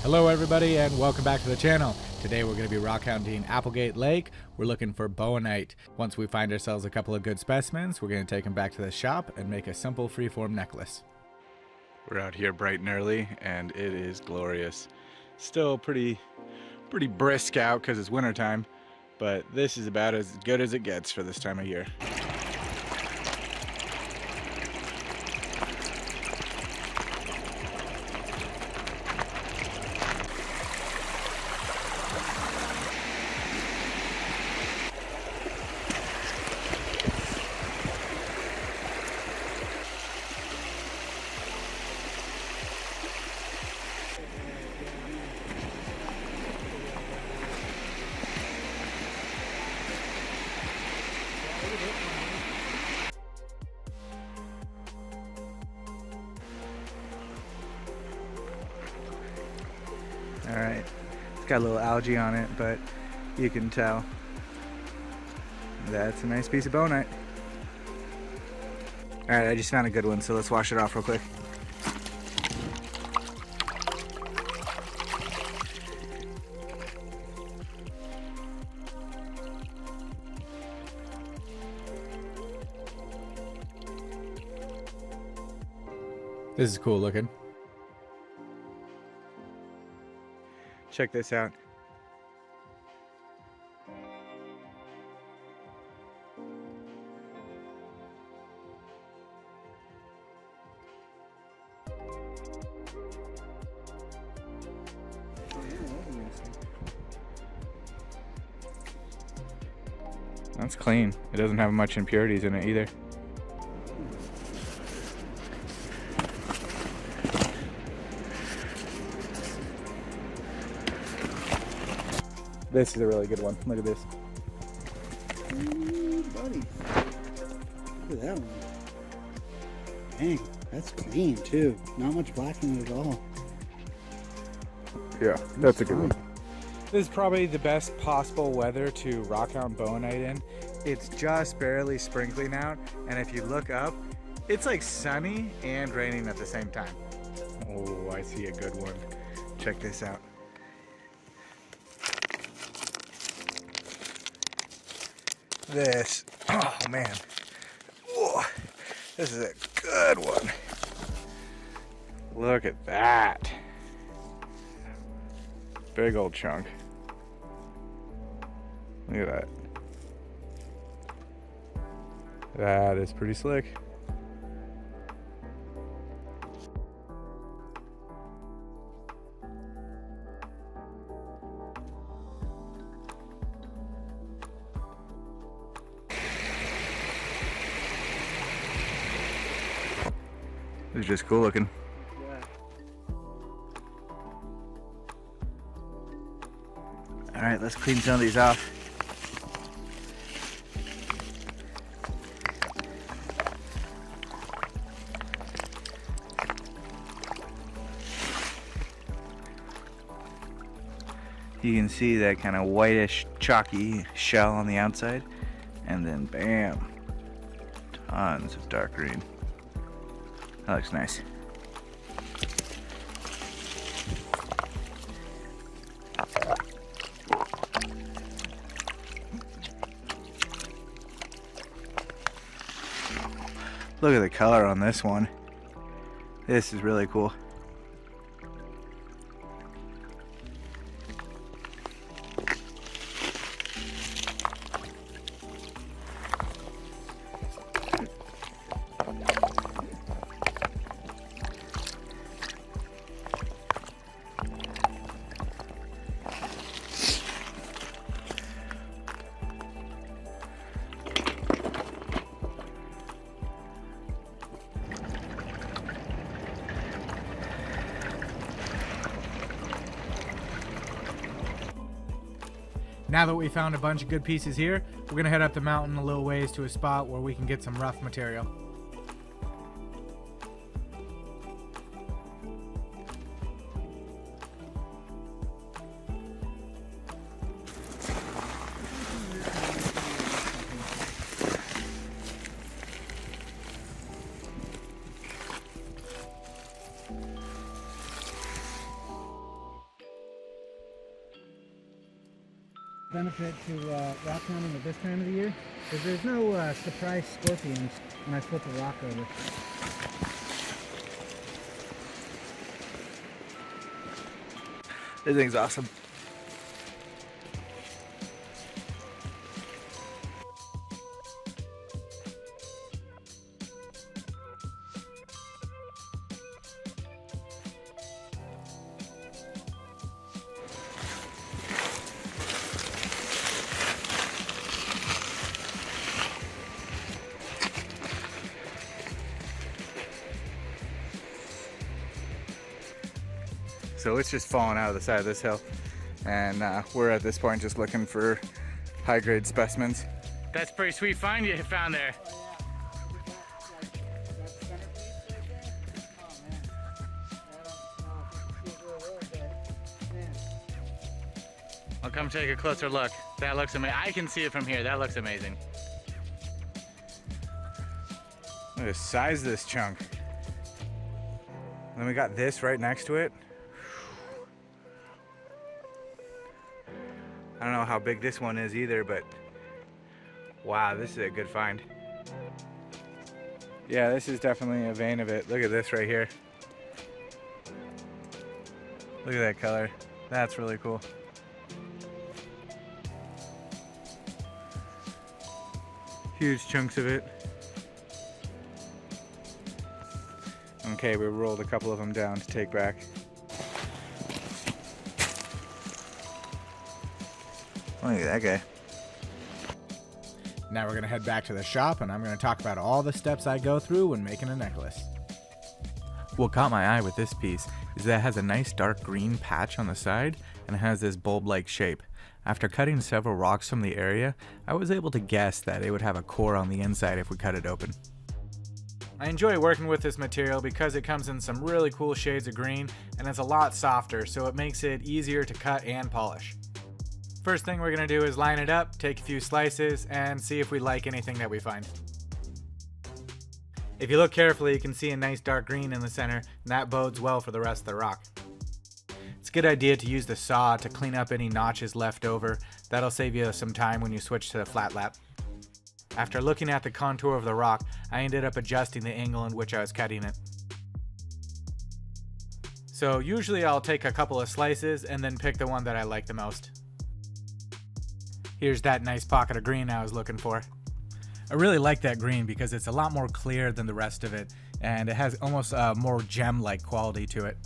Hello everybody and welcome back to the channel. Today we're going to be rockhounding Applegate Lake. We're looking for bowenite. Once we find ourselves a couple of good specimens, we're going to take them back to the shop and make a simple freeform necklace. We're out here bright and early and it is glorious. Still pretty brisk out because it's wintertime, but this is about as good as it gets for this time of year. Alright, it's got a little algae on it, but you can tell that's a nice piece of bowenite. Alright, I just found a good one, so let's wash it off real quick. This is cool looking. Check this out. That's clean. It doesn't have much impurities in it either. This is a really good one. Look at this. Ooh, buddy. Look at that one. Dang, that's clean too. Not much black in it at all. Yeah, that's a good one. This is probably the best possible weather to rockhound bowenite in. It's just barely sprinkling out, and if you look up, it's like sunny and raining at the same time. Oh, I see a good one. Check this out. This, oh man, whoa, this is a good one. Look at that. Big old chunk. Look at that. That is pretty slick. It's just cool looking. Yeah. All right, let's clean some of these off. You can see that kind of whitish, chalky shell on the outside, and then bam, tons of dark green. That looks nice. Look at the color on this one. This is really cool. Now that we found a bunch of good pieces here, we're going to head up the mountain a little ways to a spot where we can get some rough material. benefit to rock hounding at this time of the year is there's no surprise scorpions when I flip a rock over. This thing's awesome. So it's just falling out of the side of this hill, and we're at this point just looking for high-grade specimens. That's a pretty sweet find you found there. I'll come take a closer look. That looks amazing. I can see it from here. That looks amazing. Look at the size of this chunk. And then we got this right next to it. I don't know how big this one is either, but wow, this is a good find. Yeah, this is definitely a vein of it. Look at this right here. Look at that color. That's really cool. Huge chunks of it. Okay, we rolled a couple of them down to take back. Look at that guy. Now we're gonna head back to the shop and I'm gonna talk about all the steps I go through when making a necklace. What caught my eye with this piece is that it has a nice dark green patch on the side and it has this bulb-like shape. After cutting several rocks from the area, I was able to guess that it would have a core on the inside if we cut it open. I enjoy working with this material because it comes in some really cool shades of green and it's a lot softer, so it makes it easier to cut and polish. First thing we're going to do is line it up, take a few slices, and see if we like anything that we find. If you look carefully, you can see a nice dark green in the center, and that bodes well for the rest of the rock. It's a good idea to use the saw to clean up any notches left over. That'll save you some time when you switch to the flat lap. After looking at the contour of the rock, I ended up adjusting the angle in which I was cutting it. So usually I'll take a couple of slices and then pick the one that I like the most. Here's that nice pocket of green I was looking for. I really like that green because it's a lot more clear than the rest of it, and it has almost a more gem-like quality to it.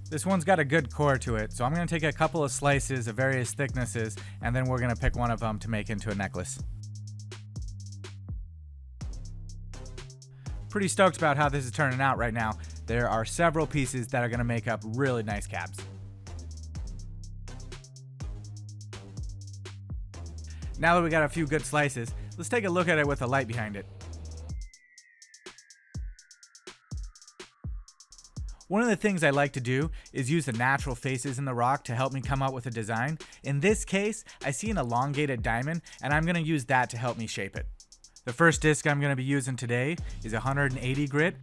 This one's got a good core to it, so I'm going to take a couple of slices of various thicknesses, and then we're going to pick one of them to make into a necklace. Pretty stoked about how this is turning out right now. There are several pieces that are going to make up really nice cabs. Now that we got a few good slices, let's take a look at it with the light behind it. One of the things I like to do is use the natural faces in the rock to help me come up with a design. In this case, I see an elongated diamond, and I'm going to use that to help me shape it. The first disc I'm going to be using today is 180 grit.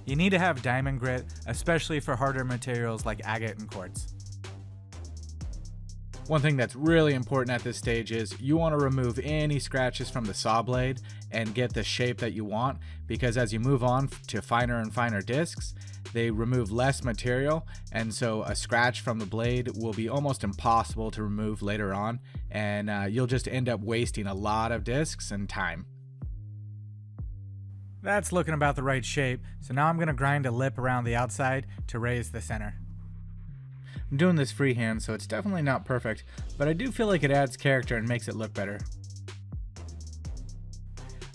You need to have diamond grit, especially for harder materials like agate and quartz. One thing that's really important at this stage is you want to remove any scratches from the saw blade and get the shape that you want, because as you move on to finer and finer discs, they remove less material, and so a scratch from the blade will be almost impossible to remove later on, and you'll just end up wasting a lot of discs and time. That's looking about the right shape, so now I'm going to grind a lip around the outside to raise the center. I'm doing this freehand, so it's definitely not perfect, but I do feel like it adds character and makes it look better.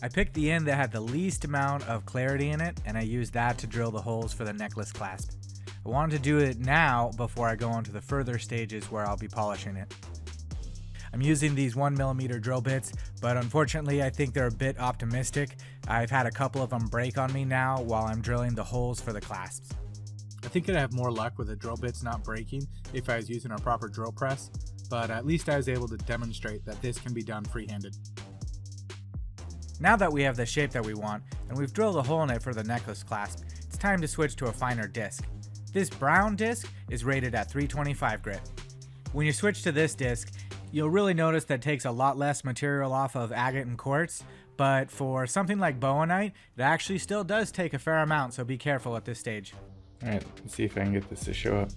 I picked the end that had the least amount of clarity in it, and I used that to drill the holes for the necklace clasp. I wanted to do it now before I go on to the further stages where I'll be polishing it. I'm using these 1mm drill bits, but unfortunately I think they're a bit optimistic. I've had a couple of them break on me now while I'm drilling the holes for the clasps. I think I'd have more luck with the drill bits not breaking if I was using a proper drill press, but at least I was able to demonstrate that this can be done freehanded. Now that we have the shape that we want, and we've drilled a hole in it for the necklace clasp, it's time to switch to a finer disc. This brown disc is rated at 325 grit. When you switch to this disc, you'll really notice that it takes a lot less material off of agate and quartz, but for something like bowenite, it actually still does take a fair amount, so be careful at this stage. Alright, let's see if I can get this to show up.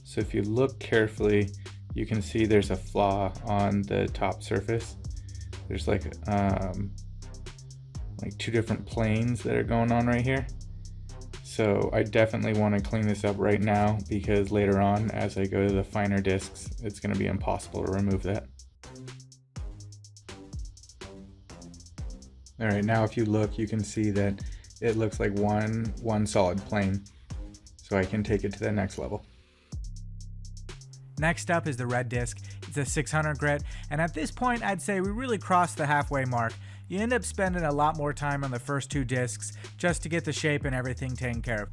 So if you look carefully, you can see there's a flaw on the top surface. There's like two different planes that are going on right here. So I definitely want to clean this up right now, because later on, as I go to the finer discs, it's going to be impossible to remove that. Alright, now if you look, you can see that it looks like one solid plane. So I can take it to the next level. Next up is the red disc. It's a 600 grit, and at this point I'd say we really crossed the halfway mark. You end up spending a lot more time on the first two discs just to get the shape and everything taken care of.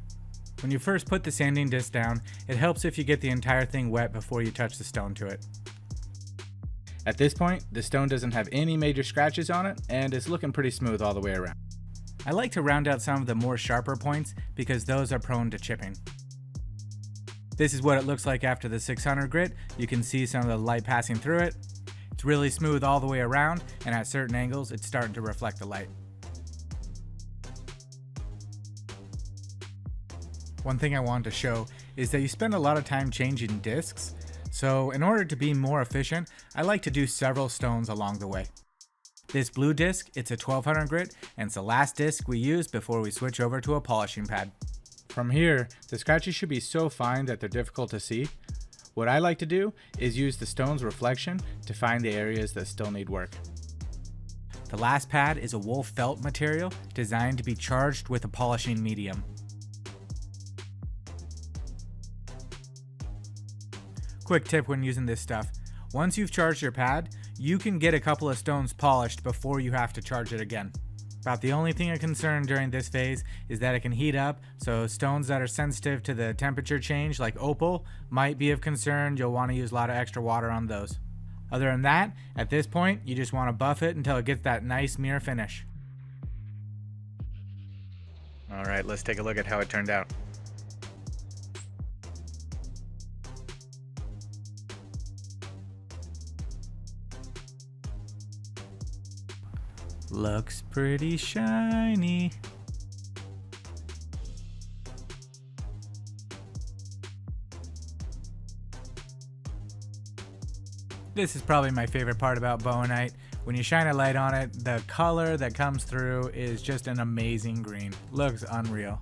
When you first put the sanding disc down, it helps if you get the entire thing wet before you touch the stone to it. At this point, the stone doesn't have any major scratches on it, and it's looking pretty smooth all the way around. I like to round out some of the more sharper points because those are prone to chipping. This is what it looks like after the 600 grit. You can see some of the light passing through it. It's really smooth all the way around, and at certain angles it's starting to reflect the light. One thing I wanted to show is that you spend a lot of time changing discs, so in order to be more efficient, I like to do several stones along the way. This blue disc, it's a 1200 grit, and it's the last disc we use before we switch over to a polishing pad. From here, the scratches should be so fine that they're difficult to see. What I like to do is use the stone's reflection to find the areas that still need work. The last pad is a wool felt material designed to be charged with a polishing medium. Quick tip when using this stuff: once you've charged your pad, you can get a couple of stones polished before you have to charge it again. About the only thing of concern during this phase is that it can heat up, so stones that are sensitive to the temperature change, like opal, might be of concern. You'll want to use a lot of extra water on those. Other than that, at this point, you just want to buff it until it gets that nice mirror finish. Alright, let's take a look at how it turned out. Looks pretty shiny. This is probably my favorite part about bowenite. When you shine a light on it, the color that comes through is just an amazing green. Looks unreal.